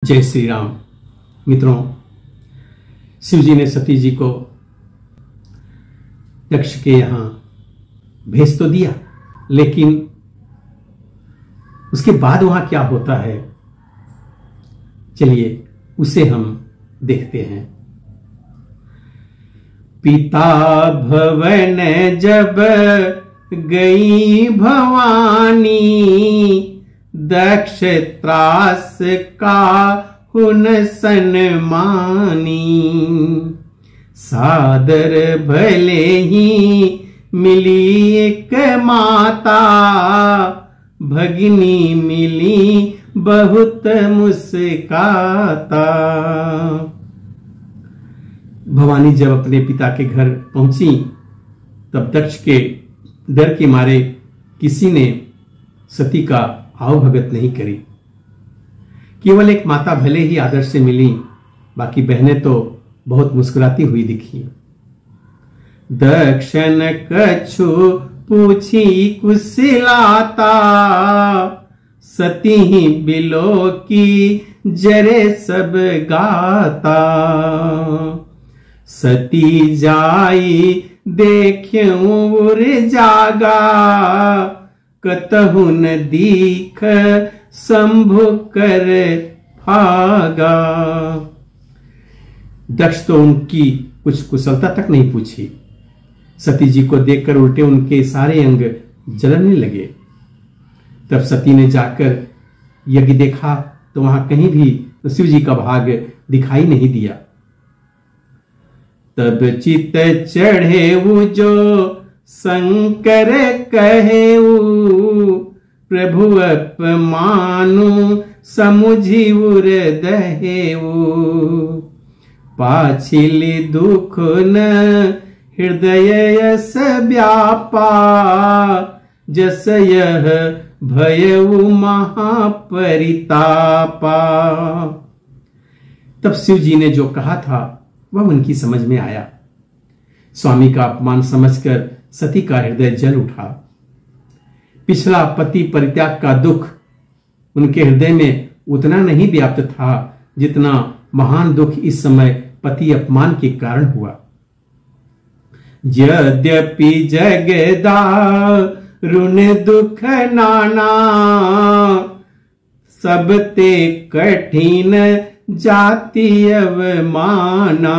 जय श्री राम। मित्रों, शिव जी ने सती जी को दक्ष के यहां भेज तो दिया, लेकिन उसके बाद वहां क्या होता है, चलिए उसे हम देखते हैं। पिता भवन जब गई भवानी, दक्ष त्रास का हुन सन्मानी। सादर भले ही मिली एक माता, भगिनी मिली बहुत मुस्काता। भवानी जब अपने पिता के घर पहुंची, तब दक्ष के डर के मारे किसी ने सती का आवभगत नहीं करी। केवल एक माता भले ही आदर से मिली, बाकी बहनें तो बहुत मुस्कुराती हुई दिखी। दक्षन कछु पूछी कुशलाता, सती ही बिलो की जरे सब गाता। सती जाई देख्यूं उर जागा, कतहु न दीख शंभु कर भागा। दक्ष तो उनकी कुछ कुशलता तक नहीं पूछी। सती जी को देखकर उल्टे उनके सारे अंग जलने लगे। तब सती ने जाकर यज्ञ देखा तो वहां कहीं भी शिव जी का भाग दिखाई नहीं दिया। तब चित चढ़े वो जो शंकर कहेऊ, प्रभु अपमानु समुझी उर दहेऊ। पाछिली दुख न हृदय यस व्यापा, जस यह भयऊ महापरितापा। तब शिव जी ने जो कहा था वह उनकी समझ में आया। स्वामी का अपमान समझकर सती का हृदय जल उठा। पिछला पति परित्याग का दुख उनके हृदय में उतना नहीं व्याप्त था जितना महान दुख इस समय पति अपमान के कारण हुआ। यद्यपि जगदारुण दुख नाना, सबते कठिन जाति अवमाना।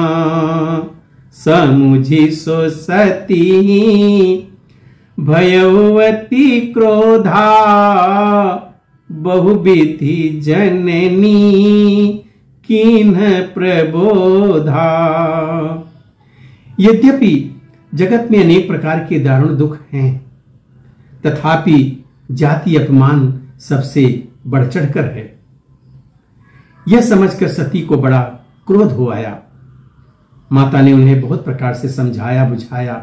समुझी सो सती भयवती क्रोधा, बहुविधि जननी किन्ह प्रबोधा। यद्यपि जगत में अनेक प्रकार के दारुण दुख हैं, तथापि जाति अपमान सबसे बढ़ चढ़कर है। यह समझकर सती को बड़ा क्रोध हो आया। माता ने उन्हें बहुत प्रकार से समझाया बुझाया।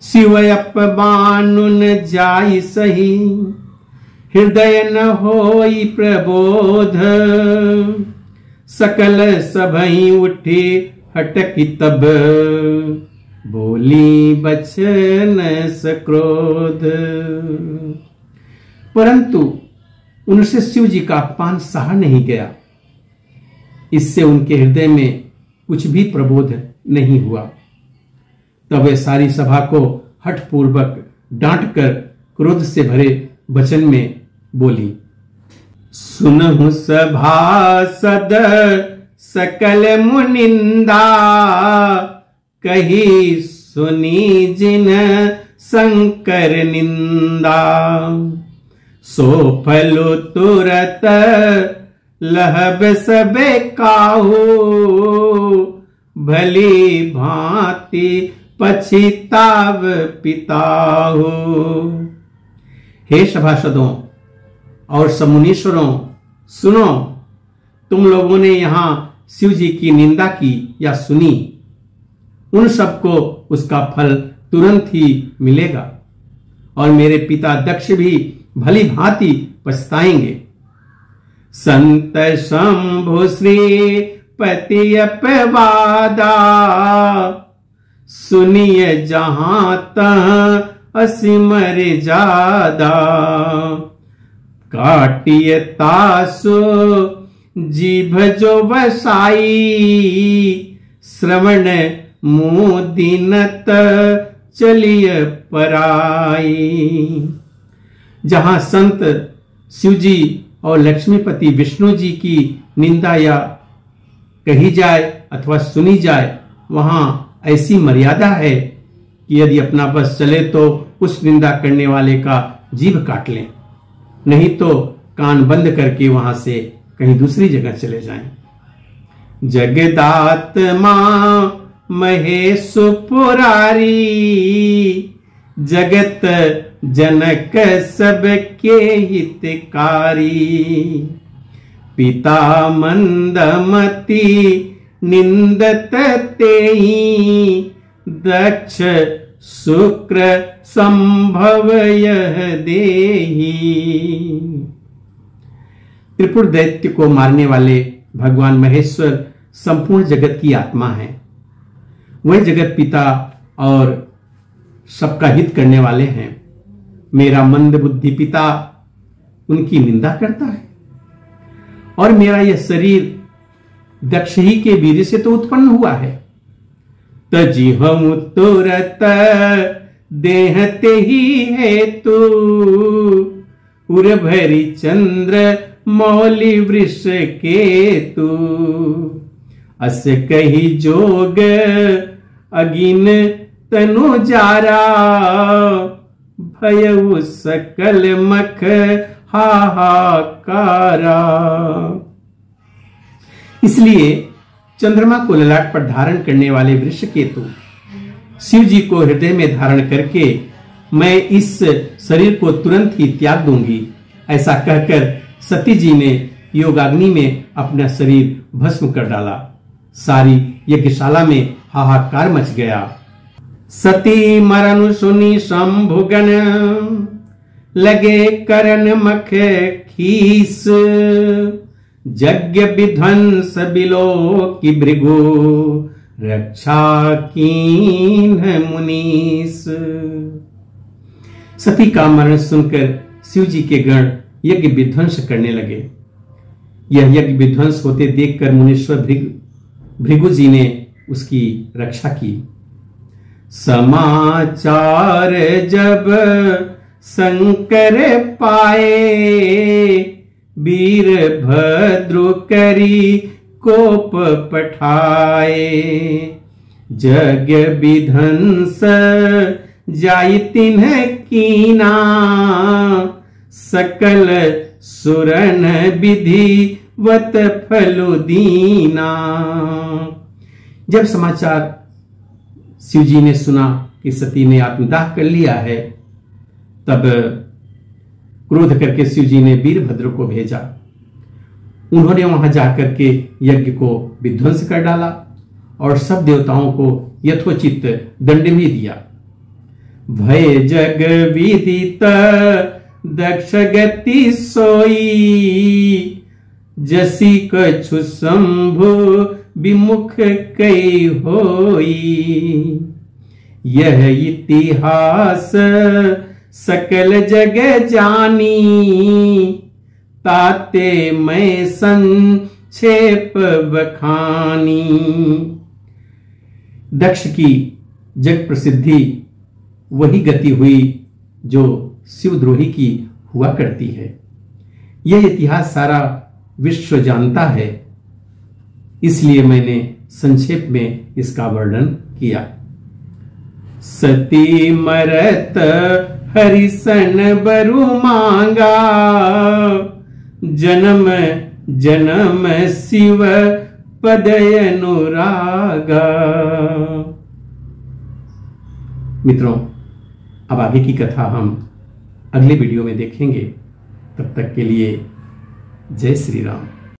शिव अपमानुन जाई सही, हृदय न होई प्रबोध। सकल सभई उठे हटकी तब, बोली बचन सक्रोध। परंतु उनसे शिव जी का अपमान सहा नहीं गया। इससे उनके हृदय में कुछ भी प्रबोध नहीं हुआ। तब वे सारी सभा को हठपूर्वक डांटकर क्रोध से भरे वचन में बोली। सुनहु सभासद सकल मुनिंदा, कही सुनी जिन शंकर निंदा। सो फलो तुरत लहब सबे काहू, भली भांति पछिताव पिताहू। हे सभासदों और समुनीश्वरों, सुनो, तुम लोगों ने यहां शिव जी की निंदा की या सुनी, उन सबको उसका फल तुरंत ही मिलेगा और मेरे पिता दक्ष भी भली भांति पछताएंगे। संत शंभु श्री पति अपवादा, सुनिए जहां तहां असिमर जादा। काटिय तासो जीभ जो वसाई, श्रवण मुदिनत चलिय पराई। जहां संत शिव जी और लक्ष्मीपति विष्णु जी की निंदा या कही जाए अथवा सुनी जाए, वहां ऐसी मर्यादा है कि यदि अपना बस चले तो उस निंदा करने वाले का जीभ काट लें, नहीं तो कान बंद करके वहां से कहीं दूसरी जगह चले जाएं। जगदात्मा महेश पुरारी, जगत जनक सबके हितकारी। पिता मंदमति निंदत तेहि, दक्ष शुक्र संभव यह देहि। त्रिपुर दैत्य को मारने वाले भगवान महेश्वर संपूर्ण जगत की आत्मा है। वह जगत पिता और सबका हित करने वाले हैं। मेरा मंद बुद्धि पिता उनकी निंदा करता है, और मेरा यह शरीर दक्ष ही के वीर्य से तो उत्पन्न हुआ है। तजी हम तुरत देहते ही हेतु, उर्भरी चंद्र मौली वृष केतु। अस कही जोग अगिन तनु जारा, भयउ सकल मख हाहाकारा। इसलिए चंद्रमा को ललाट पर धारण करने वाले वृष केतु शिव जी को हृदय में धारण करके मैं इस शरीर को तुरंत ही त्याग दूंगी, ऐसा कहकर सती जी ने योगाग्नि में अपना शरीर भस्म कर डाला। सारी यज्ञशाला में हाहाकार मच गया। सती मरण सुनी शंभुगण, लगे करन मख खीस। यज्ञ विध्वंस बिलो की भृगु, रक्षा कीन मुनीस। सती का मरण सुनकर शिव जी के गण यज्ञ विध्वंस करने लगे। यह यज्ञ विध्वंस होते देखकर मुनीश्वर भृगु जी ने उसकी रक्षा की। समाचार जब शंकर पाए, वीरभद्र करी कोप पठाए। यज्ञ विध्वंस जाई तिन्ह कीना, सकल सुरन विधिवत फलु दीना। जब समाचार शिव जी ने सुना कि सती ने आत्मदाह कर लिया है, तब क्रोध करके शिव जी ने वीरभद्र को भेजा। उन्होंने वहां जाकर के यज्ञ को विध्वंस कर डाला और सब देवताओं को यथोचित दंड भी दिया। भय जग विदित दक्ष गति सोई, जसी कछु शंभु विमुख कई होई। यह इतिहास सकल जग जानी, ताते मैं संक्षेप बखानी। दक्ष की जग प्रसिद्धि वही गति हुई जो शिवद्रोही की हुआ करती है। यह इतिहास सारा विश्व जानता है, इसलिए मैंने संक्षेप में इसका वर्णन किया। सती मरत हरिसन बरु मांगा, जन्म जन्म शिव पदय अनुरागा। मित्रों, अब आगे की कथा हम अगले वीडियो में देखेंगे। तब तक के लिए जय श्री राम।